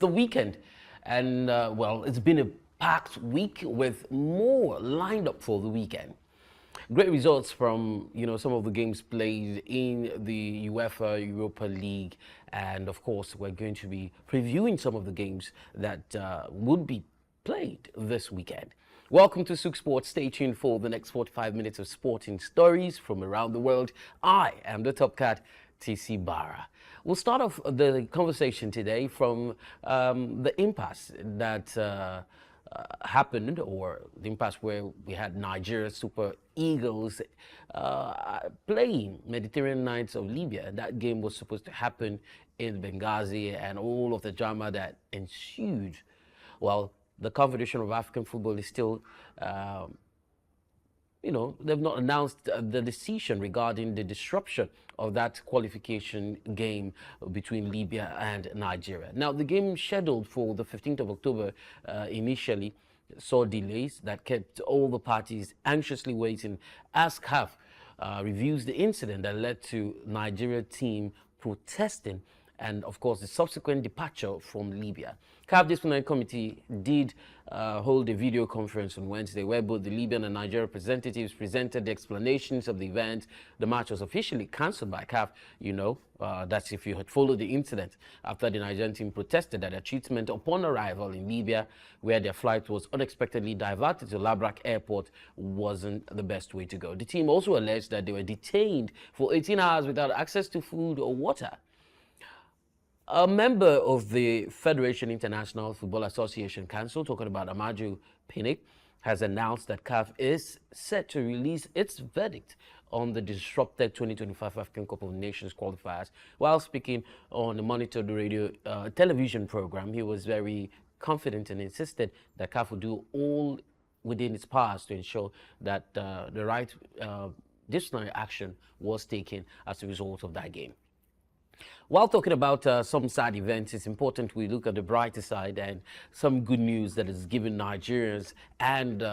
the weekend, and well, it's been a packed week with more lined up for the weekend. Great results from some of the games played in the UEFA Europa League, and of course, we're going to be previewing some of the games that would be played this weekend. Welcome to SOUQ Sports. Stay tuned for the next 45 minutes of sporting stories from around the world. I am the top cat, Tici Barrah. We'll start off the conversation today from the impasse that happened, or the impasse where we had Nigeria Super Eagles playing Mediterranean Knights of Libya. That game was supposed to happen in Benghazi, and all of the drama that ensued. Well, the Confederation of African Football is still, they've not announced the decision regarding the disruption of that qualification game between Libya and Nigeria. Now, the game scheduled for the 15th of October initially saw delays that kept all the parties anxiously waiting as CAF reviews the incident that led to Nigeria team protesting and, of course, the subsequent departure from Libya. CAF Disciplinary Committee did hold a video conference on Wednesday where both the Libyan and Nigerian representatives presented the explanations of the event. The match was officially cancelled by CAF. That's if you had followed the incident after the Nigerian team protested that their treatment upon arrival in Libya, where their flight was unexpectedly diverted to Labrak Airport, wasn't the best way to go. The team also alleged that they were detained for 18 hours without access to food or water. A member of the Federation International Football Association Council, talking about Amaju Pinnick, has announced that CAF is set to release its verdict on the disrupted 2025 African Cup of Nations qualifiers. While speaking on the monitored radio television program, he was very confident and insisted that CAF will do all within its powers to ensure that the right disciplinary action was taken as a result of that game. While talking about some sad events, it's important we look at the brighter side and some good news that is giving Nigerians and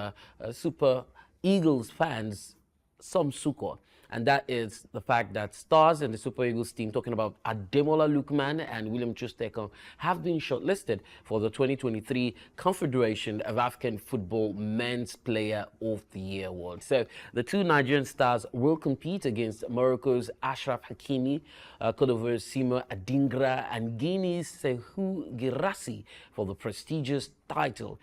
Super Eagles fans some succor. And that is the fact that stars in the Super Eagles team, talking about Ademola Lookman and William Troost-Ekong, have been shortlisted for the 2023 Confederation of African Football Men's Player of the Year award. So the two Nigerian stars will compete against Morocco's Achraf Hakimi, Cote d'Ivoire's Simo Adingra, and Guinea's SOUQ Girassi for the prestigious title.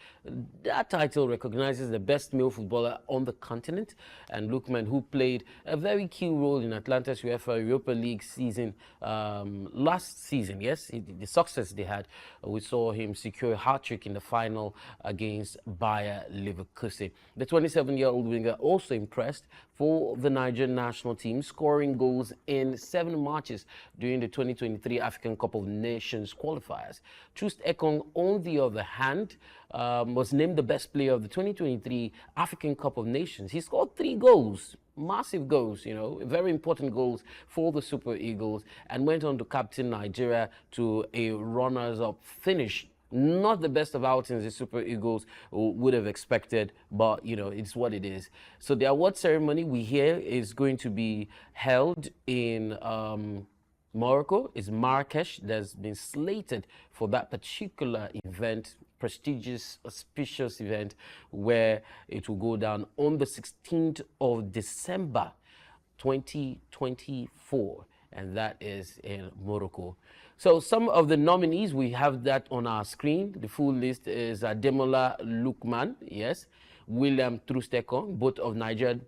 That title recognizes the best male footballer on the continent, and Lookman, who played a very key role in Atlanta's UEFA Europa League season last season. Yes, the success they had, we saw him secure a hat-trick in the final against Bayer Leverkusen. The 27-year-old winger also impressed for the Nigerian national team, scoring goals in 7 matches during the 2023 African Cup of Nations qualifiers. Troost-Ekong, on the other hand, was named the best player of the 2023 African Cup of Nations. He scored 3 goals, massive goals, very important goals for the Super Eagles, and went on to captain Nigeria to a runners-up finish. Not the best of outings the Super Eagles would have expected, but, it's what it is. So the award ceremony, we hear, is going to be held in Morocco. It's Marrakesh that's been slated for that particular event, prestigious, auspicious event, where it will go down on the 16th of December, 2024, and that is in Morocco. So some of the nominees, we have that on our screen. The full list is Ademola Lookman, yes, William Troost-Ekong, both of Nigeria,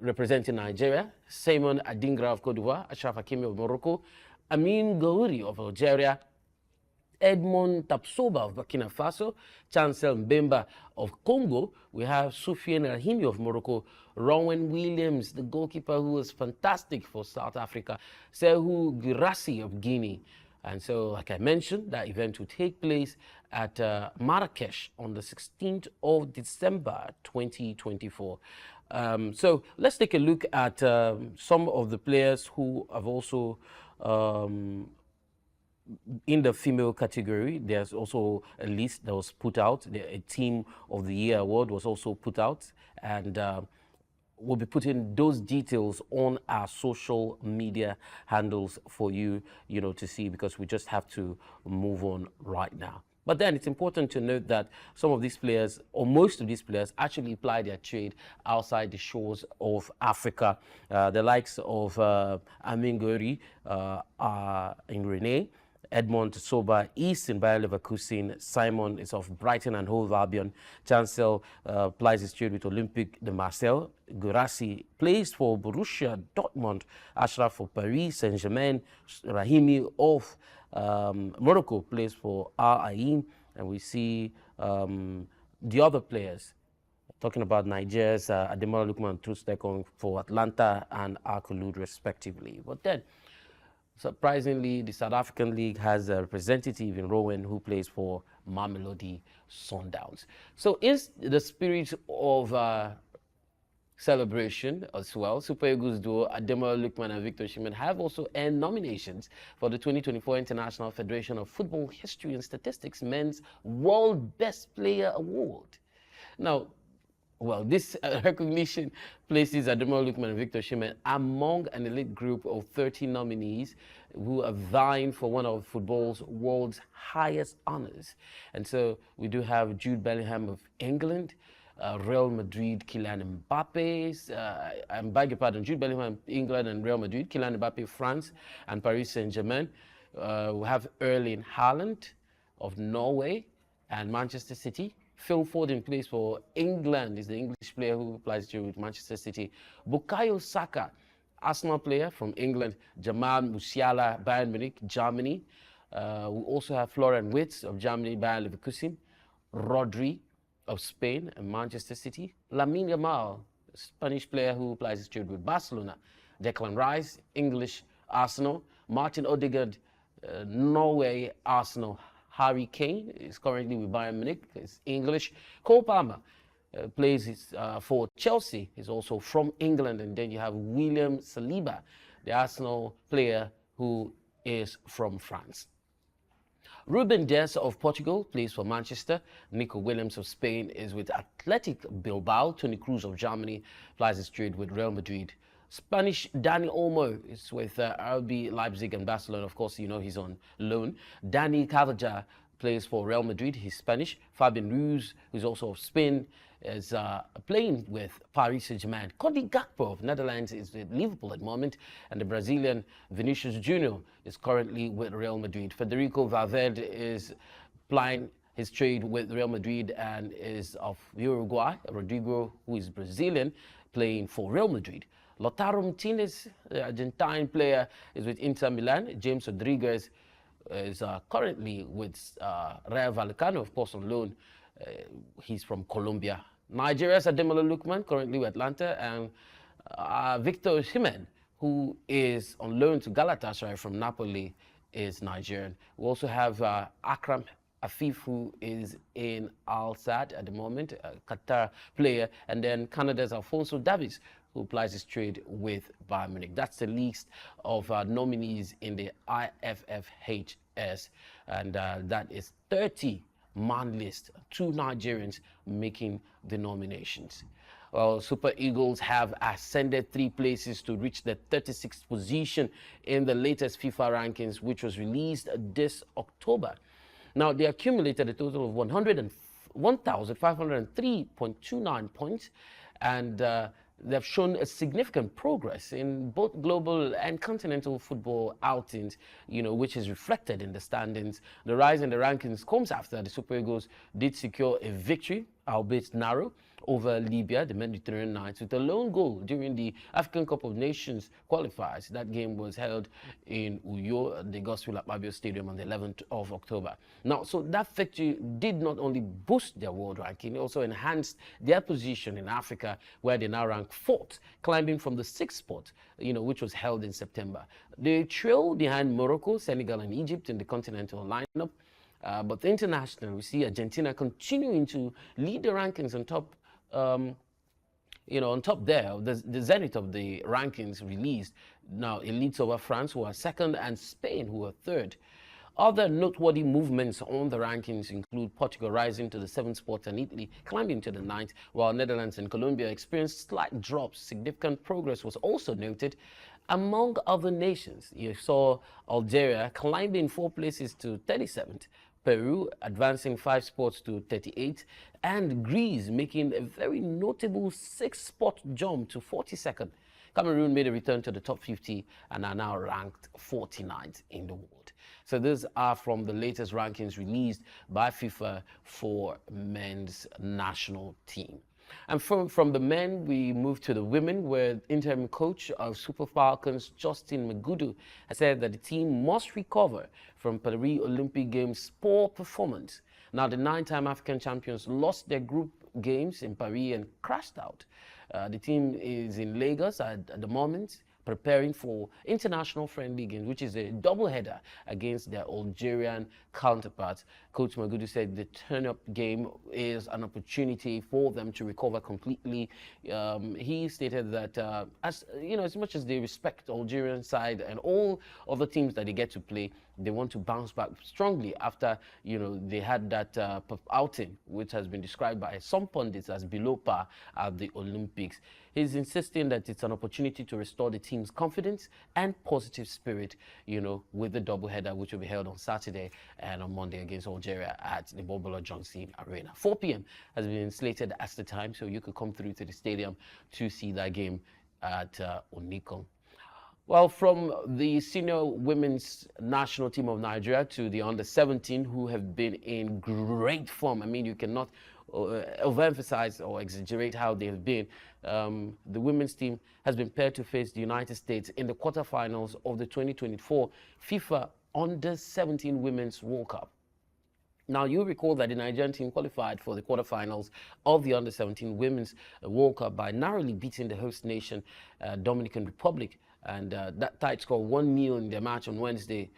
representing Nigeria, Simon Adingra of Cote d'Ivoire, Achraf Hakimi of Morocco, Amin Gouiri of Algeria, Edmond Tapsoba of Burkina Faso, Chancel Mbemba of Congo. We have Soufiane Rahimi of Morocco, Rowan Williams, the goalkeeper who was fantastic for South Africa, SOUQ Girassi of Guinea. And so, like I mentioned, that event will take place at Marrakesh on the 16th of December, 2024. So let's take a look at some of the players who have also in the female category. There's also a list that was put out. A Team of the Year award was also put out, and we'll be putting those details on our social media handles for you, to see, because we just have to move on right now. But then it's important to note that some of these players, or most of these players, actually apply their trade outside the shores of Africa. The likes of Amin Gori are in Rennes. Edmond Soba is in Bayer Leverkusen. Simon is of Brighton and Hove Albion. Chancel plies his trade with Olympique de Marseille. Gurasi plays for Borussia Dortmund. Ashraf for Paris Saint-Germain. Rahimi of Morocco plays for Al Ain. And we see the other players, talking about Nigeria's Ademola Lookman and Troost-Ekong for Atlanta and Al-Khulud respectively. But then, surprisingly, the South African League has a representative in Rowan who plays for Mamelodi Sundowns. So in the spirit of celebration as well, Super Eagles duo Ademola Lookman and Victor Osimhen have also earned nominations for the 2024 International Federation of Football History and Statistics Men's World Best Player Award. Now, well, this recognition places Ademola Lookman and Victor Osimhen among an elite group of 30 nominees who are vying for one of football's world's highest honors. And so we do have Jude Bellingham of England, Real Madrid, Kylian Mbappe, I beg your pardon, Jude Bellingham, England, and Real Madrid, Kylian Mbappe, France, and Paris Saint-Germain. We have Erling Haaland of Norway and Manchester City. Phil Foden plays for England, is the English player who plays with Manchester City. Bukayo Saka, Arsenal player from England. Jamal Musiala, Bayern Munich, Germany. We also have Florian Wirtz of Germany, Bayer Leverkusen. Rodri of Spain and Manchester City. Lamine Yamal, Spanish player who plays with Barcelona. Declan Rice, English, Arsenal. Martin Odegaard, Norway, Arsenal. Harry Kane is currently with Bayern Munich, is English. Cole Palmer plays for Chelsea, he's also from England. And then you have William Saliba, the Arsenal player who is from France. Ruben Dias of Portugal plays for Manchester. Nico Williams of Spain is with Athletic Bilbao. Toni Kroos of Germany plies his trade with Real Madrid. Spanish Dani Olmo is with RB Leipzig and Barcelona. Of course, he's on loan. Dani Carvajal plays for Real Madrid. He's Spanish. Fabian Ruiz, who's also of Spain, is playing with Paris Saint-Germain. Cody Gakpo of Netherlands is with Liverpool at the moment. And the Brazilian Vinicius Junior is currently with Real Madrid. Federico Valverde is plying his trade with Real Madrid and is of Uruguay. Rodrigo, who is Brazilian, playing for Real Madrid. Lautaro Martinez, the Argentine player, is with Inter Milan. James Rodriguez is currently with Rayo Vallecano, of course, on loan. He's from Colombia. Nigeria's Ademola Lookman, currently with Atlanta, and Victor Osimhen, who is on loan to Galatasaray from Napoli, is Nigerian. We also have Akram Afif, who is in Al Sadd at the moment, a Qatar player, and then Canada's Alphonso Davies, who applies his trade with Bayern Munich. That's the list of nominees in the IFFHS, and that is 30-man list. 2 Nigerians making the nominations. Well, Super Eagles have ascended 3 places to reach the 36th position in the latest FIFA rankings, which was released this October. Now, they accumulated a total of 1,503.29 points, and they've shown a significant progress in both global and continental football outings, which is reflected in the standings. The rise in the rankings comes after the Super Eagles did secure a victory, albeit narrow, over Libya, the Mediterranean Knights, with a lone goal during the African Cup of Nations qualifiers. That game was held in Uyo, the Gospel Akpabio Stadium, on the 11th of October. Now, so that victory did not only boost their world ranking, it also enhanced their position in Africa, where they now rank 4th, climbing from the 6th spot, which was held in September. They trail behind Morocco, Senegal, and Egypt in the continental lineup. But internationally, we see Argentina continuing to lead the rankings on top. On top there, the zenith of the rankings released. Now, it leads over France, who are 2nd, and Spain, who are 3rd. Other noteworthy movements on the rankings include Portugal rising to the 7th spot and Italy climbing to the 9th, while Netherlands and Colombia experienced slight drops. Significant progress was also noted among other nations. You saw Algeria climbing 4 places to 37th, Peru advancing 5 spots to 38th, and Greece making a very notable 6-spot jump to 42nd. Cameroon made a return to the top 50 and are now ranked 49th in the world. So these are from the latest rankings released by FIFA for men's national team. And from the men, we move to the women, where interim coach of Super Falcons, Justin Magudu, has said that the team must recover from Paris Olympic Games' poor performance. Now, the 9-time African champions lost their group games in Paris and crashed out. The team is in Lagos at the moment, preparing for international friendly games, which is a doubleheader against their Algerian counterparts. Coach Magudu said the turn-up game is an opportunity for them to recover completely. He stated that as much as they respect the Algerian side and all other teams that they get to play, they want to bounce back strongly after they had that outing, which has been described by some pundits as below par at the Olympics. He's insisting that it's an opportunity to restore the team's confidence and positive spirit, with the doubleheader, which will be held on Saturday and on Monday against Algeria at the Bobolo Johnson Arena. 4 p.m. has been slated as the time, so you could come through to the stadium to see that game at Onikom. Well, from the senior women's national team of Nigeria to the under-17, who have been in great form. I mean, you cannot overemphasize or exaggerate how they have been. The women's team has been paired to face the United States in the quarterfinals of the 2024 FIFA Under-17 Women's World Cup. Now, you recall that the Nigerian team qualified for the quarterfinals of the Under-17 Women's World Cup by narrowly beating the host nation, Dominican Republic. And that tight score, 1-0 in their match on Wednesday,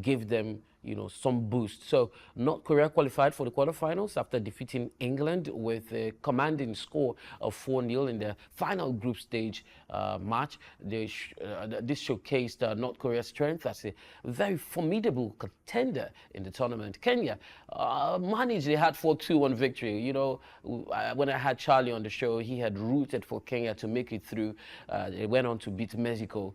gave them, some boost. So North Korea qualified for the quarterfinals after defeating England with a commanding score of 4-0 in their final group stage match. This showcased North Korea's strength as a very formidable contender in the tournament. Kenya managed a hard 4-2-1 victory. When I had Charlie on the show, he had rooted for Kenya to make it through. They went on to beat Mexico.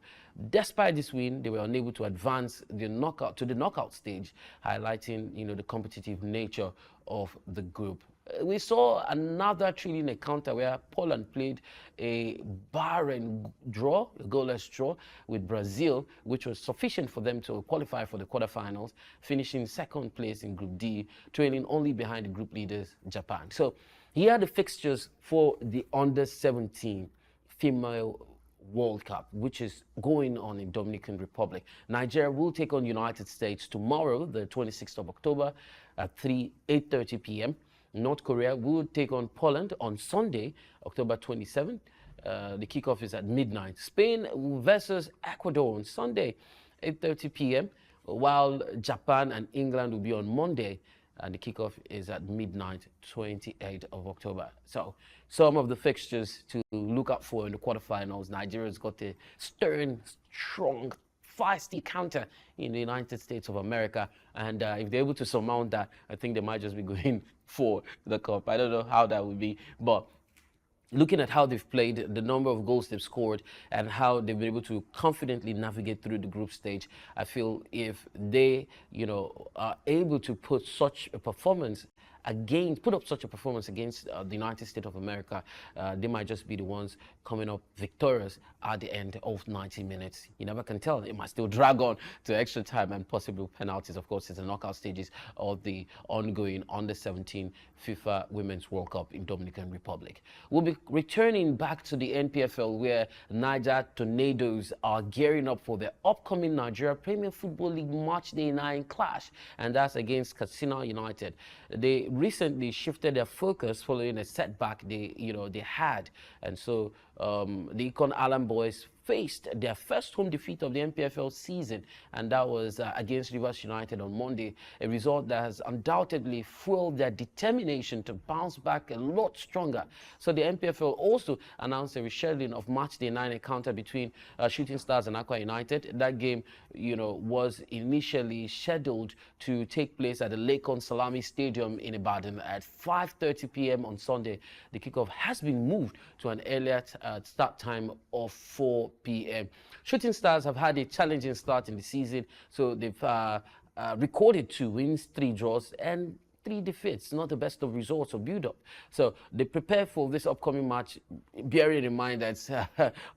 Despite this win, they were unable to advance the knockout stage, highlighting the competitive nature of the group. We saw another thrilling encounter where Poland played a barren draw, a goalless draw with Brazil, which was sufficient for them to qualify for the quarterfinals, finishing second place in Group D, trailing only behind the group leaders, Japan. So here are the fixtures for the under-17 female World Cup, which is going on in Dominican Republic. Nigeria will take on United States tomorrow, the 26th of October at 8:30 p.m. North Korea will take on Poland on Sunday, October 27th. The kickoff is at midnight. Spain versus Ecuador on Sunday, 8:30 p.m., while Japan and England will be on Monday, and the kickoff is at midnight, 28th of October. So some of the fixtures to look out for in the quarterfinals: Nigeria's got a stern, strong, feisty counter in the United States of America. And if they're able to surmount that, I think they might just be going for the cup. I don't know how that would be, but looking at how they've played, the number of goals they've scored, and how they've been able to confidently navigate through the group stage, I feel if they, are able to put such a performance against the United States of America, they might just be the ones coming up victorious at the end of 90 minutes. You never can tell. It might still drag on to extra time and possible penalties. Of course, it's the knockout stages of the ongoing Under-17 FIFA Women's World Cup in Dominican Republic. We'll be returning back to the NPFL, where Niger Tornadoes are gearing up for the upcoming Nigeria Premier Football League Match Day 9 clash, and that's against Katsina United. They recently shifted their focus following a setback they had, and so the Econ Allen boys faced their first home defeat of the NPFL season, and that was against Rivers United on Monday, a result that has undoubtedly fueled their determination to bounce back a lot stronger. So the NPFL also announced a rescheduling of Matchday 9 encounter between Shooting Stars and Aqua United. That game, was initially scheduled to take place at the Lakon Salami Stadium in Ibadan at 5:30 p.m. on Sunday. The kickoff has been moved to an earlier start time of 4 p.m. Shooting Stars have had a challenging start in the season, so they've recorded 2 wins, 3 draws, and 3 defeats, not the best of results or build-up. So they prepare for this upcoming match, bearing in mind that it's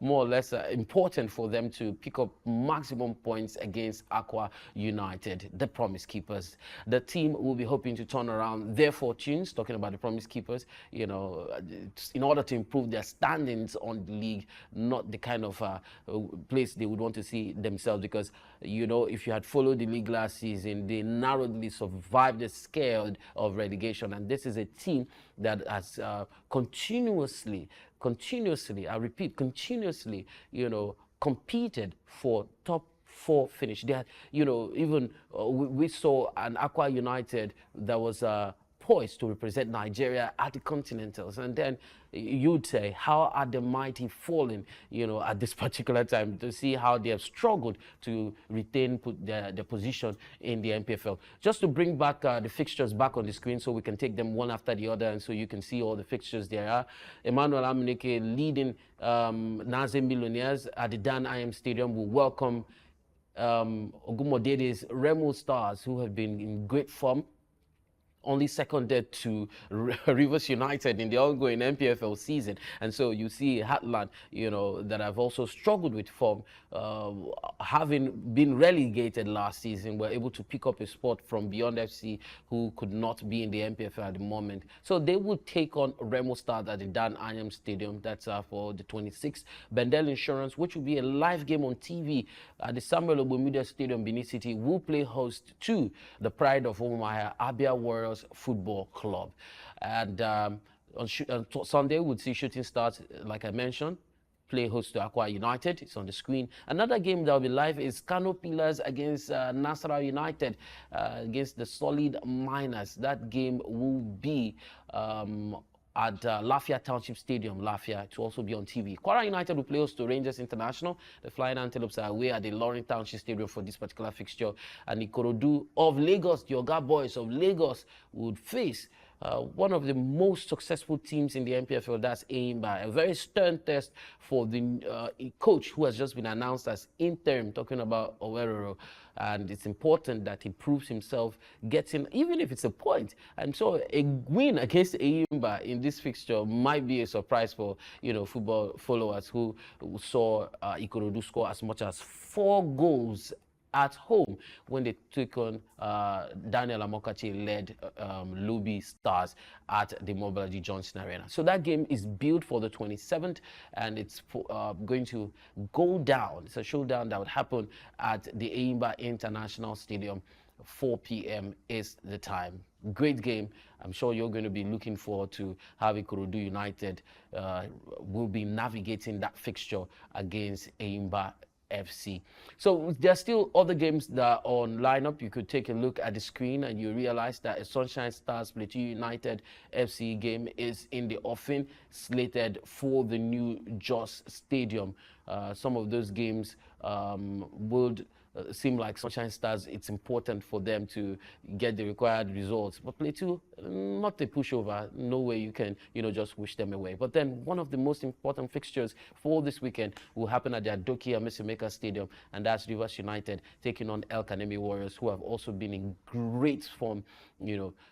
more or less important for them to pick up maximum points against Aqua United, the Promise Keepers. The team will be hoping to turn around their fortunes, talking about the Promise Keepers, in order to improve their standings on the league, not the kind of place they would want to see themselves, because, if you had followed the league last season, they narrowly survived the scale of relegation, and this is a team that has continuously, I repeat, continuously, competed for top 4 finish. They had, even we saw an Aqua United that was poised to represent Nigeria at the Continentals, and then you'd say, how are the mighty falling, at this particular time, to see how they have struggled to retain their position in the NPFL. Just to bring back the fixtures back on the screen so we can take them one after the other, and so you can see all the fixtures there are. Emmanuel Amunike leading Naze Millionaires at the Dan IM Stadium will welcome Ogumodede's Remo Stars, who have been in great form, only seconded to Rivers United in the ongoing NPFL season. And so you see Heartland, that have also struggled with form, having been relegated last season, were able to pick up a spot from Beyond FC, who could not be in the NPFL at the moment. So they will take on Remo Stars at the Dan Anyam Stadium. That's for the 26th. Bendel Insurance, which will be a live game on TV at the Samuel Obomudia Stadium, Benin City, will play host to the pride of Umuahia, Abia Warriors Football Club. And on Sunday, we'll see Shooting Stars, like I mentioned, play host to Aqua United. It's on the screen. Another game that will be live is Kano Pillars against Nasarawa United, against the Solid Miners. That game will be at Lafia Township Stadium, Lafia, to also be on TV. Kwara United will play host to Rangers International. The Flying Antelopes are away at the Lorin Township Stadium for this particular fixture. And Ikorodu of Lagos, the Oga Boys of Lagos, would face one of the most successful teams in the NPFL, that's Enyimba. A very stern test for the coach who has just been announced as interim, talking about Owerero. And it's important that he proves himself, gets in, even if it's a point. And so a win against Enyimba in this fixture might be a surprise for, football followers who saw Ikorodu score as much as 4 goals at home when they took on Daniel Amokachi-led Luby Stars at the Mobile Johnson Arena. So that game is built for the 27th, and it's going to go down. It's a showdown that would happen at the Enyimba International Stadium. 4 p.m. is the time. Great game. I'm sure you're going to be looking forward to how Ikorodu United will be navigating that fixture against Enyimba FC. So there are still other games that are on lineup. You could take a look at the screen and you realize that a Sunshine Stars Plateau United FC game is in the offing, slated for the new Jos Stadium. Some of those games would seem like Sunshine Stars, it's important for them to get the required results. But Plateau, not a pushover. No way you can, just wish them away. But then one of the most important fixtures for this weekend will happen at the Adokia Mesimeka Stadium, and that's Rivers United taking on El Kanemi Warriors, who have also been in great form.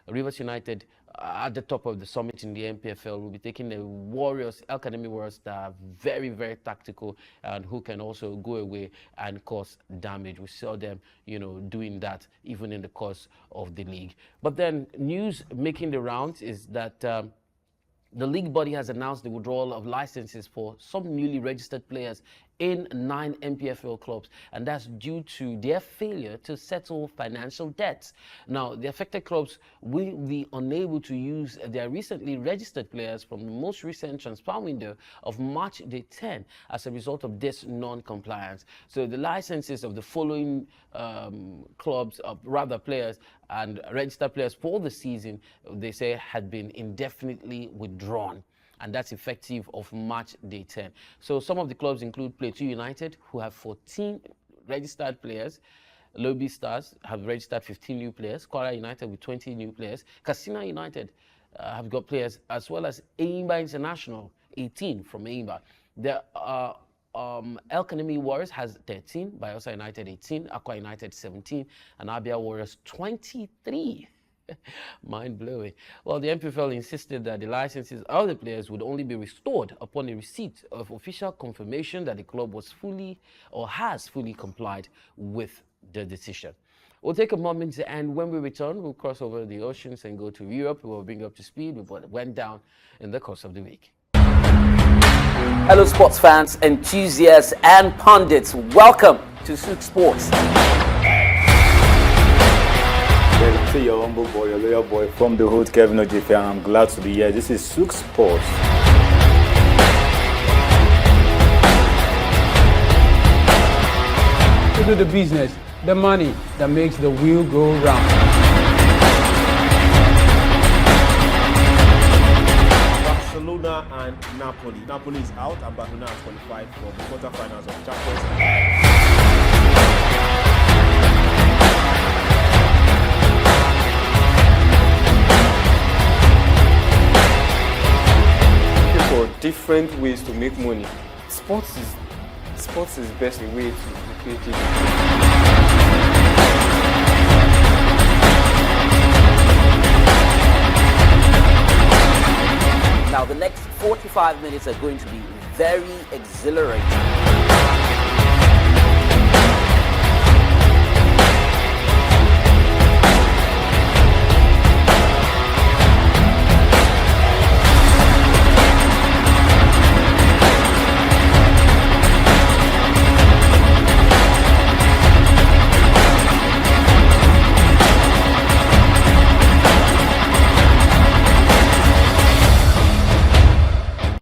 Rivers United at the top of the summit in the NPFL will be taking the Warriors, El Kanemi Warriors, that are very, very tactical and who can also go away and cause damage. We saw them, doing that even in the course of the league. But then news making the rounds is that the league body has announced the withdrawal of licenses for some newly registered players in 9 NPFL clubs, and that's due to their failure to settle financial debts. Now, the affected clubs will be unable to use their recently registered players from the most recent transfer window of March the 10th as a result of this non-compliance. So the licenses of the following clubs, rather players and registered players for the season, they say had been indefinitely withdrawn. And that's effective of March the 10th. So some of the clubs include Plateau United, who have 14 registered players. Lobby Stars have registered 15 new players. Kwara United with 20 new players. Katsina United have got players, as well as Eimba International, 18 from Eimba. There are El Kanemi Warriors has 13, Bayelsa United 18, Akwa United 17, and Abia Warriors 23. Mind-blowing. Well, the NPFL insisted that the licenses of the players would only be restored upon a receipt of official confirmation that the club was fully or has fully complied with the decision. We'll take a moment, and when we return, we'll cross over the oceans and go to Europe. We'll bring you up to speed with what went down in the course of the week. Hello, sports fans, enthusiasts, and pundits. Welcome to SOUQ Sports. Say your humble boy, your loyal boy from the hood, Kevin Ojefe, and I'm glad to be here. This is SOUQ Sports. To do the business, the money that makes the wheel go round. Barcelona and Napoli. Napoli is out and Barcelona has qualified for the quarterfinals of Champions League. For different ways to make money. Sports is best way to create it. Now, the next 45 minutes are going to be very exhilarating.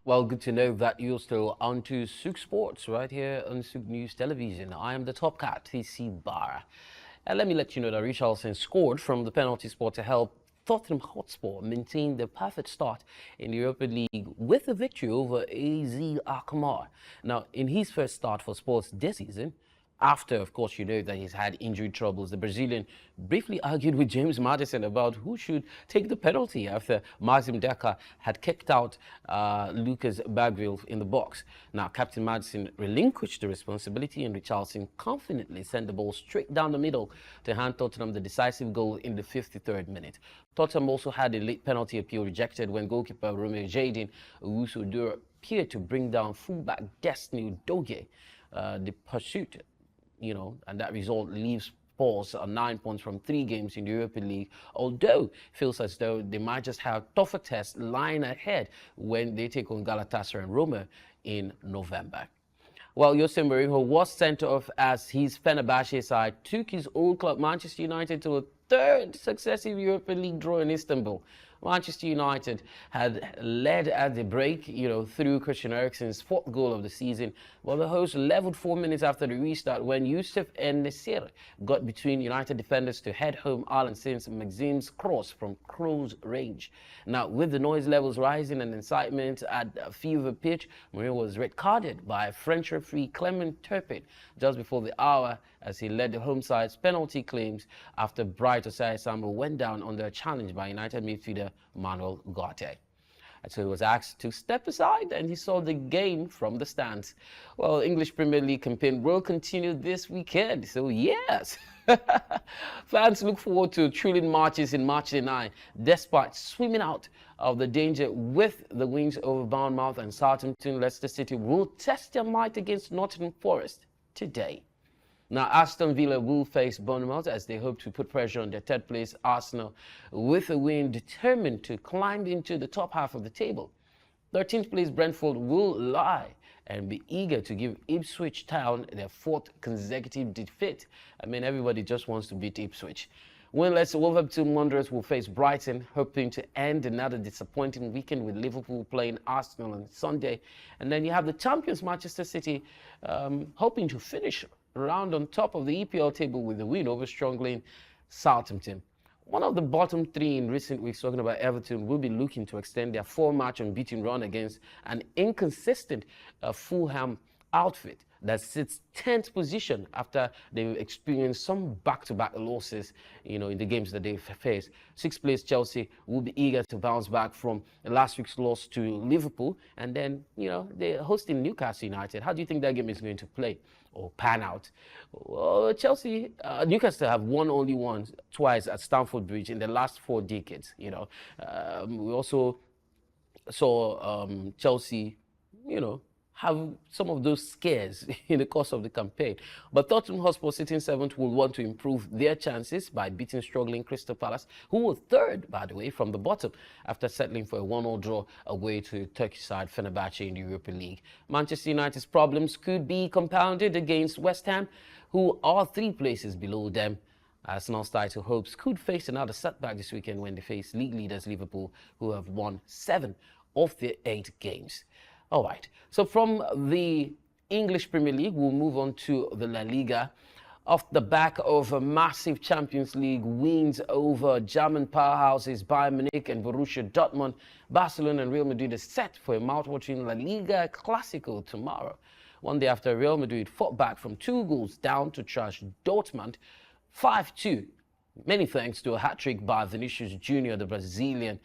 Well, good to know that you're still onto SOUQ Sports right here on SOUQ News Television. I am the top cat, Tici Barrah. And let me let you know that Richarlison scored from the penalty spot to help Tottenham Hotspur maintain their perfect start in the Europa League with a victory over AZ Alkmaar. Now, in his first start for Spurs this season, after, of course, you know that he's had injury troubles, the Brazilian briefly argued with James Maddison about who should take the penalty after Maxim Decker had kicked out Lucas Bagwell in the box. Now, Captain Maddison relinquished the responsibility, and Richarlison confidently sent the ball straight down the middle to hand Tottenham the decisive goal in the 53rd minute. Tottenham also had a late penalty appeal rejected when goalkeeper Romeo Jadin Owusu-Odua appeared to bring down fullback Destiny Udogie. The pursuit, and that result leaves Spurs on 9 points from 3 games in the Europa League, although it feels as though they might just have tougher tests lying ahead when they take on Galatasaray and Roma in November. Well, Jose Mourinho was sent off as his Fenerbahce side took his old club Manchester United to a third successive Europa League draw in Istanbul. Manchester United had led at the break, through Christian Eriksen's 4th goal of the season. Well, the hosts leveled 4 minutes after the restart when Youssef En-Nesyri got between United defenders to head home Alan Saint-Maximin's cross from close range. Now, with the noise levels rising and incitement at a fever pitch, Mourinho was red-carded by French referee Clement Turpin just before the hour as he led the home side's penalty claims after Bright Osai-Samuel went down under a challenge by United midfielder Manuel Ugarte. And so he was asked to step aside, and he saw the game from the stands. Well, English Premier League campaign will continue this weekend, so yes. Fans look forward to thrilling matches in March the 9th, despite swimming out of the danger with the wins over Bournemouth and Southampton. Leicester City will test their might against Nottingham Forest today. Now, Aston Villa will face Bournemouth as they hope to put pressure on their third place Arsenal with a win determined to climb into the top half of the table. 13th place Brentford will lie and be eager to give Ipswich Town their 4th consecutive defeat. I mean, everybody just wants to beat Ipswich. Winless Wolverhampton Wanderers will face Brighton, hoping to end another disappointing weekend with Liverpool playing Arsenal on Sunday. And then you have the champions Manchester City hoping to finish round on top of the EPL table with a win over struggling Southampton. One of the bottom 3 in recent weeks, talking about Everton, will be looking to extend their 4-match unbeaten run against an inconsistent Fulham outfit that sits 10th position after they've experienced some back-to-back losses, in the games that they've faced. 6th place Chelsea will be eager to bounce back from last week's loss to Liverpool, and then, they're hosting Newcastle United. How do you think that game is going to play or pan out? Well, Newcastle have won only twice at Stamford Bridge in the last 4 decades. We also saw Chelsea, have some of those scares in the course of the campaign. But Tottenham Hotspur, sitting 7th, will want to improve their chances by beating struggling Crystal Palace, who were 3rd, by the way, from the bottom, after settling for a 1-1 draw away to Turkish side Fenerbahce in the Europa League. Manchester United's problems could be compounded against West Ham, who are 3 places below them. Arsenal's title hopes could face another setback this weekend when they face league leaders Liverpool, who have won 7 of their 8 games. All right, so from the English Premier League, we'll move on to the La Liga. Off the back of a massive Champions League wins over German powerhouses Bayern Munich and Borussia Dortmund, Barcelona and Real Madrid are set for a mouth-watering La Liga Clasico tomorrow. One day after Real Madrid fought back from 2 goals down to trash Dortmund 5-2. Many thanks to a hat-trick by Vinicius Jr., the Brazilian.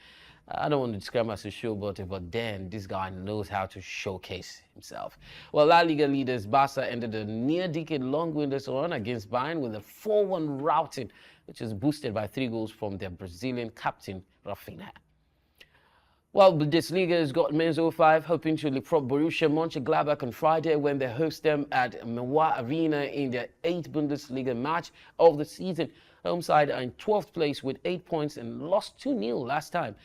I don't want to describe him as a showboater, but then this guy knows how to showcase himself. Well, La Liga leaders Barca ended a near-decade-long winless run against Bayern with a 4-1 routing, which is boosted by 3 goals from their Brazilian captain, Rafinha. Well, Bundesliga has got men's 05 hoping to leapfrog Borussia Mönchengladbach on Friday when they host them at Mewa Arena in their 8th Bundesliga match of the season. Home side are in 12th place with 8 points and lost 2-0 last time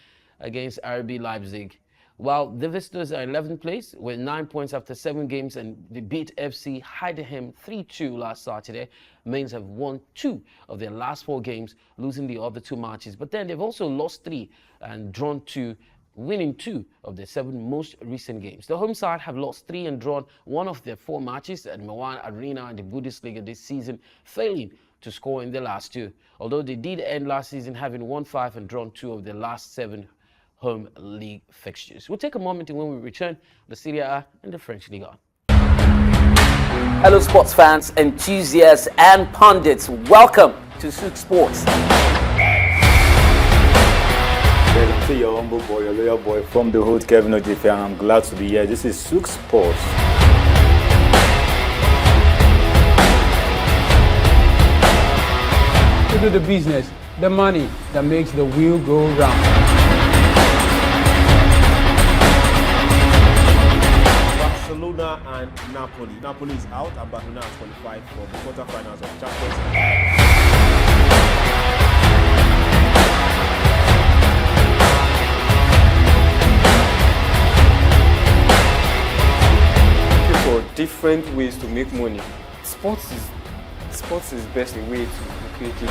against RB Leipzig, while the visitors are in 11th place with 9 points after 7 games, and they beat FC Heidenheim 3-2 last Saturday. Mainz have won 2 of their last 4 games, losing the other 2 matches, but then they've also lost 3 and drawn 2, winning 2 of their 7 most recent games. The home side have lost 3 and drawn 1 of their 4 matches at Mewa Arena in the Bundesliga this season, failing to score in the last 2, although they did end last season having won 5 and drawn 2 of their last 7 home league fixtures. We'll take a moment, and when we return, the Serie A and the French Ligue 1. Hello sports fans, enthusiasts and pundits, welcome to SOUQ Sports. To your humble boy, your loyal boy from the hood, Kevin Ojife, and I'm glad to be here. This is SOUQ Sports. To do the business, the money that makes the wheel go round. Barcelona and Napoli. Napoli is out and Barcelona has qualified for the quarterfinals of Champions League. For different ways to make money. Sports is best a way to be creative.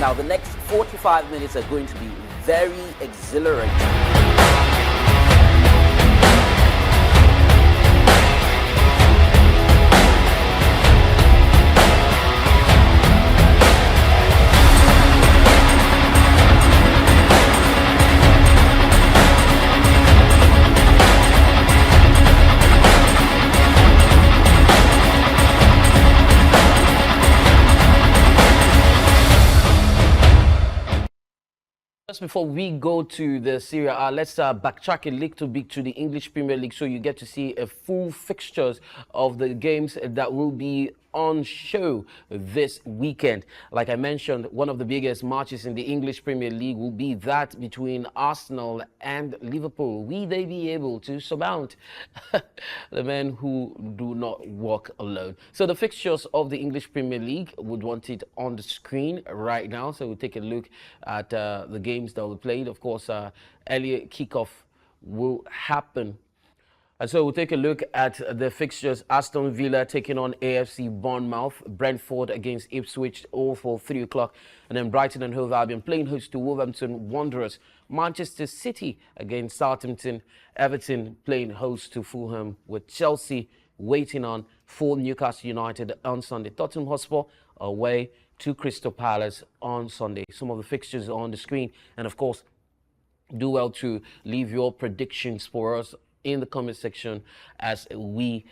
Now, the next 45 minutes are going to be very exhilarating. Just before we go to the Serie A, let's backtrack a little bit to the English Premier League so you get to see a full fixtures of the games that will be on show this weekend. Like I mentioned, one of the biggest matches in the English Premier League will be that between Arsenal and Liverpool. Will they be able to surmount the men who do not walk alone? So the fixtures of the English Premier League, would want it on the screen right now. So we'll take a look at the games that were played. Of course, earlier kickoff will happen. And so we'll take a look at the fixtures. Aston Villa taking on AFC Bournemouth. Brentford against Ipswich, all for 3 o'clock. And then Brighton and Hove Albion playing host to Wolverhampton Wanderers. Manchester City against Southampton. Everton playing host to Fulham, with Chelsea waiting on for Newcastle United on Sunday. Tottenham Hotspur away to Crystal Palace on Sunday. Some of the fixtures are on the screen. And of course, do well to leave your predictions for us in the comment section as we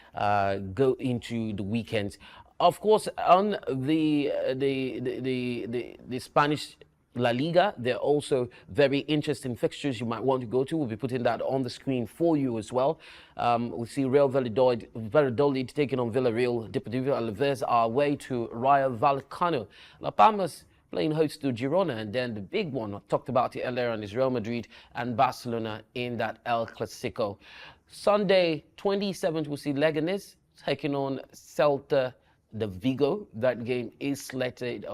go into the weekend. Of course, on the Spanish La Liga, there are also very interesting fixtures you might want to go to. We'll be putting that on the screen for you as well. We see Real Valladolid taking on Villarreal. Deportivo Alaves are away to Rayo Vallecano. La Palmas playing host to Girona, and then the big one, I talked about it earlier on, is Real Madrid and Barcelona in that El Clasico. Sunday, 27th, we'll see Leganes taking on Celta de Vigo. That game is slated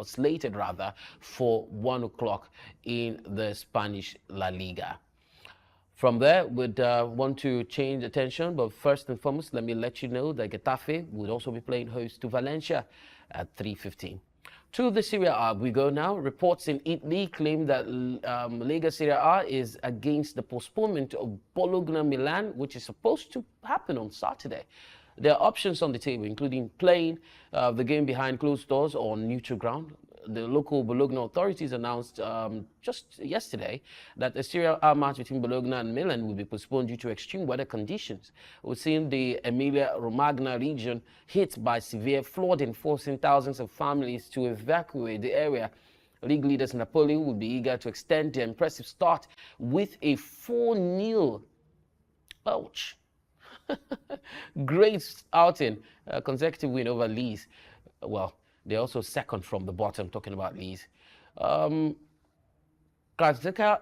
for 1 o'clock in the Spanish La Liga. From there, we'd want to change attention, but first and foremost, let me let you know that Getafe would also be playing host to Valencia at 3:15. To the Serie A we go now. Reports in Italy claim that Lega Serie A is against the postponement of Bologna-Milan, which is supposed to happen on Saturday. There are options on the table, including playing the game behind closed doors or on neutral ground. The local Bologna authorities announced just yesterday that the Serie A match between Bologna and Milan will be postponed due to extreme weather conditions. We've seen the Emilia-Romagna region hit by severe flooding, forcing thousands of families to evacuate the area. League leaders Napoli will be eager to extend their impressive start with a 4-0 ouch. Great outing, consecutive win over Leeds. Well, they're also second from the bottom, talking about Leeds. Krasnodar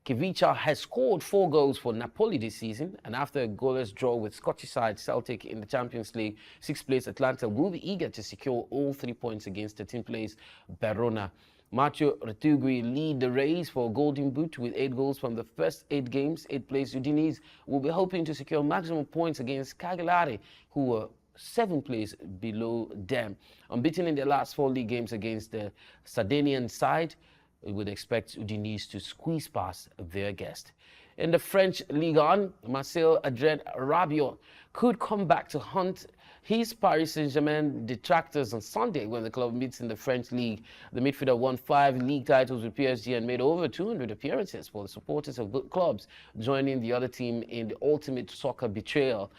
Kivica has scored 4 goals for Napoli this season, and after a goalless draw with Scottish side Celtic in the Champions League, 6th place Atlanta will be eager to secure all 3 points against 13th place Verona. Matteo Retegui lead the race for Golden Boot with 8 goals from the first 8 games. 8th place Udinese will be hoping to secure maximum points against Cagliari, who were 7th place below them. Unbeaten in their last 4 league games against the Sardinian side, we would expect Udinese to squeeze past their guest. In the French Ligue 1, Marcel Adrien Rabiot could come back to hunt his Paris Saint-Germain detractors on Sunday when the club meets in the French League. The midfielder won 5 league titles with PSG and made over 200 appearances for the supporters of both clubs, joining the other team in the ultimate soccer betrayal.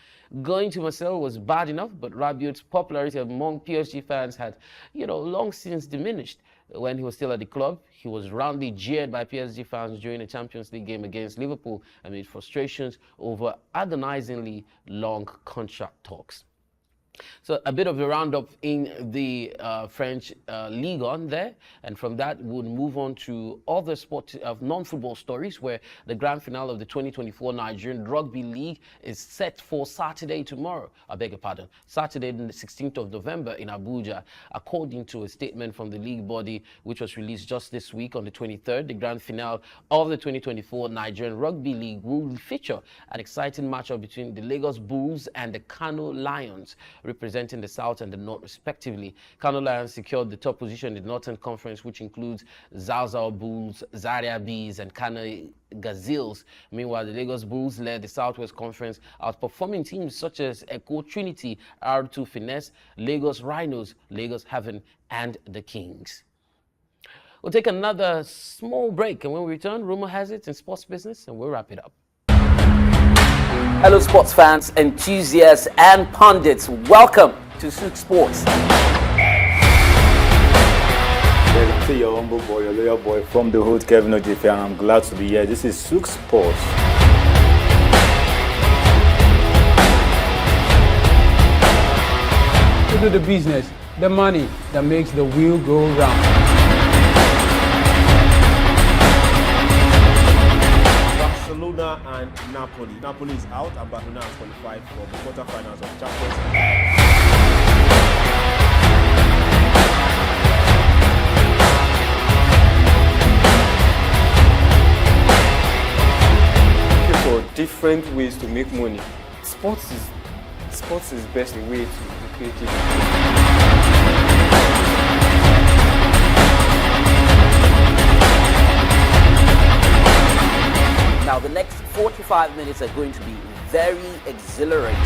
Going to Marseille was bad enough, but Rabiot's popularity among PSG fans had, long since diminished. When he was still at the club, he was roundly jeered by PSG fans during a Champions League game against Liverpool amid frustrations over agonizingly long contract talks. So a bit of a roundup in the French Ligue 1 there, and from that we'll move on to other sports of non-football stories, where the grand finale of the 2024 Nigerian Rugby League is set for Saturday tomorrow. I beg your pardon, Saturday the 16th of November in Abuja. According to a statement from the league body, which was released just this week on the 23rd, the grand finale of the 2024 Nigerian Rugby League will feature an exciting matchup between the Lagos Bulls and the Kano Lions, representing the South and the North respectively. Kano Lions secured the top position in the Northern Conference, which includes Zauzau Bulls, Zaria Bees, and Kano Gazelles. Meanwhile, the Lagos Bulls led the Southwest Conference, outperforming teams such as Echo Trinity, R2 Finesse, Lagos Rhinos, Lagos Heaven, and the Kings. We'll take another small break, and when we return, rumor has it in sports business, and we'll wrap it up. Hello sports fans, enthusiasts and pundits, welcome to SOUQ Sports. Yeah, to your humble boy, your loyal boy from the hood, Kevin Ojife, and I'm glad to be here. This is SOUQ Sports. do the business, the money that makes the wheel go round. Barcelona and Napoli. Napoli is out and Barcelona has qualified for the quarterfinals of Champions League. For different ways to make money. Sports is best a way to be creative. Now, the next 45 minutes are going to be very exhilarating.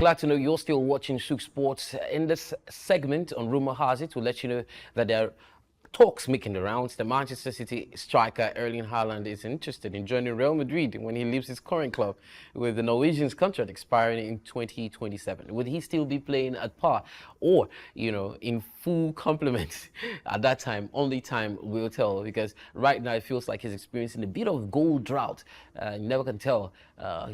Glad to know you're still watching SOUQ Sports. In this segment on Rumor Has It, we'll let you know that there are talks making the rounds. The Manchester City striker Erling Haaland is interested in joining Real Madrid when he leaves his current club, with the Norwegian's contract expiring in 2027. Would he still be playing at par or, in full complement at that time? Only time will tell, because right now it feels like he's experiencing a bit of goal drought. You never can tell.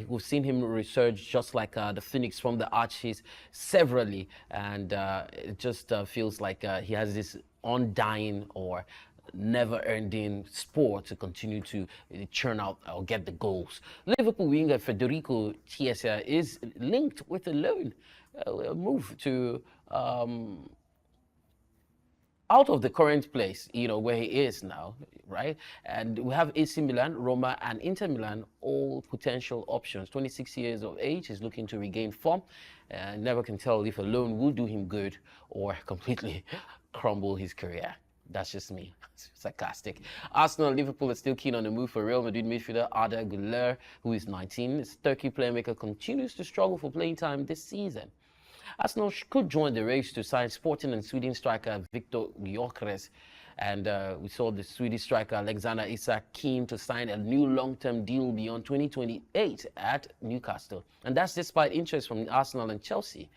We've seen him resurge just like the Phoenix from the Archies severally, and it just feels like he has this undying or never-ending sport to continue to churn out or get the goals. Liverpool winger Federico Chiesa is linked with a loan move to out of the current place, where he is now, right? And we have AC Milan, Roma, and Inter Milan, all potential options. 26 years of age, he's looking to regain form. Never can tell if a loan will do him good or completely crumble his career. That's just me. Sarcastic. Arsenal and Liverpool are still keen on the move for Real Madrid midfielder Arda Güler, who is 19. This Turkey playmaker continues to struggle for playing time this season. Arsenal could join the race to sign Sporting and Sweden striker Victor Gyökeres. And we saw the Swedish striker Alexander Isak keen to sign a new long-term deal beyond 2028 at Newcastle. And that's despite interest from Arsenal and Chelsea.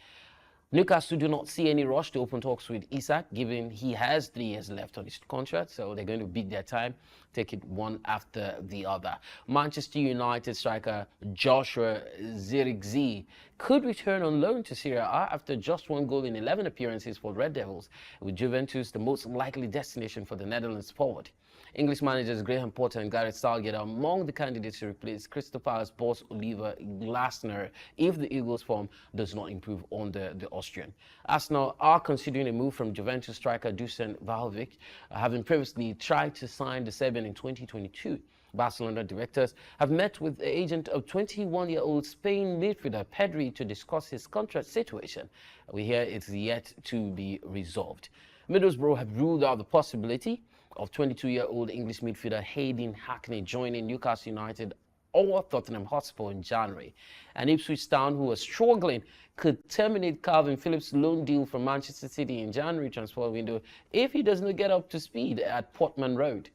Newcastle do not see any rush to open talks with Isak, given he has 3 years left on his contract, so they're going to beat their time, take it one after the other. Manchester United striker Joshua Zirkzee could return on loan to Serie A after just 1 goal in 11 appearances for Red Devils, with Juventus the most likely destination for the Netherlands forward. English managers Graham Potter and Gareth Southgate are among the candidates to replace Crystal Palace boss Oliver Glasner if the Eagles' form does not improve under the Austrian. Arsenal are considering a move from Juventus striker Dusan Vlahovic, having previously tried to sign the Serbian in 2022. Barcelona directors have met with the agent of 21-year-old Spain midfielder Pedri to discuss his contract situation. We hear it's yet to be resolved. Middlesbrough have ruled out the possibility of 22-year-old English midfielder Hayden Hackney joining Newcastle United or Tottenham Hotspur in January. And Ipswich Town, who are struggling, could terminate Calvin Phillips' loan deal from Manchester City in January transfer window if he does not get up to speed at Portman Road.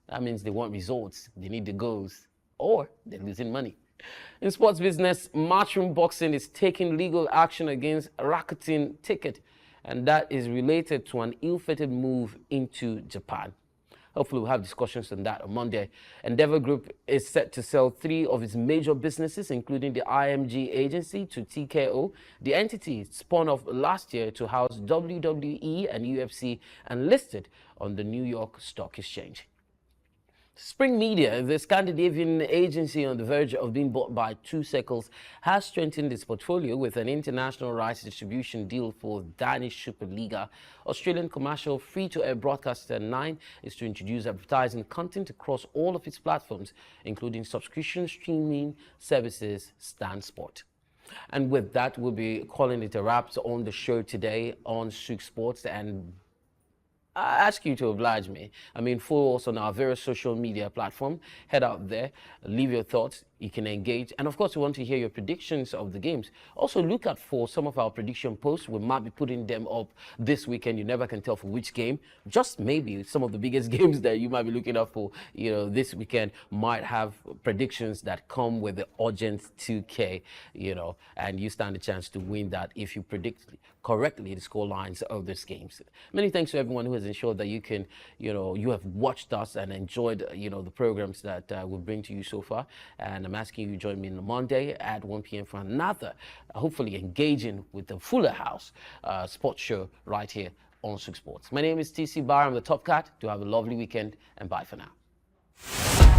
That means they want results, they need the goals, or they're losing money. In sports business, Matchroom Boxing is taking legal action against Rakuten Ticket, and that is related to an ill-fated move into Japan. Hopefully we'll have discussions on that on Monday. Endeavor Group is set to sell 3 of its major businesses, including the IMG agency, to TKO. The entity spun off last year to house WWE and UFC and listed on the New York Stock Exchange. Spring Media, the Scandinavian agency on the verge of being bought by 2 Circles, has strengthened its portfolio with an international rights distribution deal for Danish Superliga. Australian commercial free-to-air broadcaster 9 is to introduce advertising content across all of its platforms, including subscription streaming services Stan Sport. And with that, we'll be calling it a wrap on the show today on SOUQ Sports. And I ask you to oblige me. I mean, follow us on our various social media platform. Head out there, leave your thoughts. You can engage. And of course, we want to hear your predictions of the games. Also, look out for some of our prediction posts. We might be putting them up this weekend. You never can tell for which game. Just maybe some of the biggest games that you might be looking out for, this weekend might have predictions that come with the urgent 2K, and you stand a chance to win that if you predict correctly the score lines of these games. Many thanks to everyone who has ensured that you can, you have watched us and enjoyed, the programs that we bring to you so far. And I'm asking you to join me on Monday at 1 p.m. for another, hopefully engaging with the Fuller House sports show right here on SOUQ Sports. My name is Tici Barrah. I'm the top cat. Do have a lovely weekend and bye for now.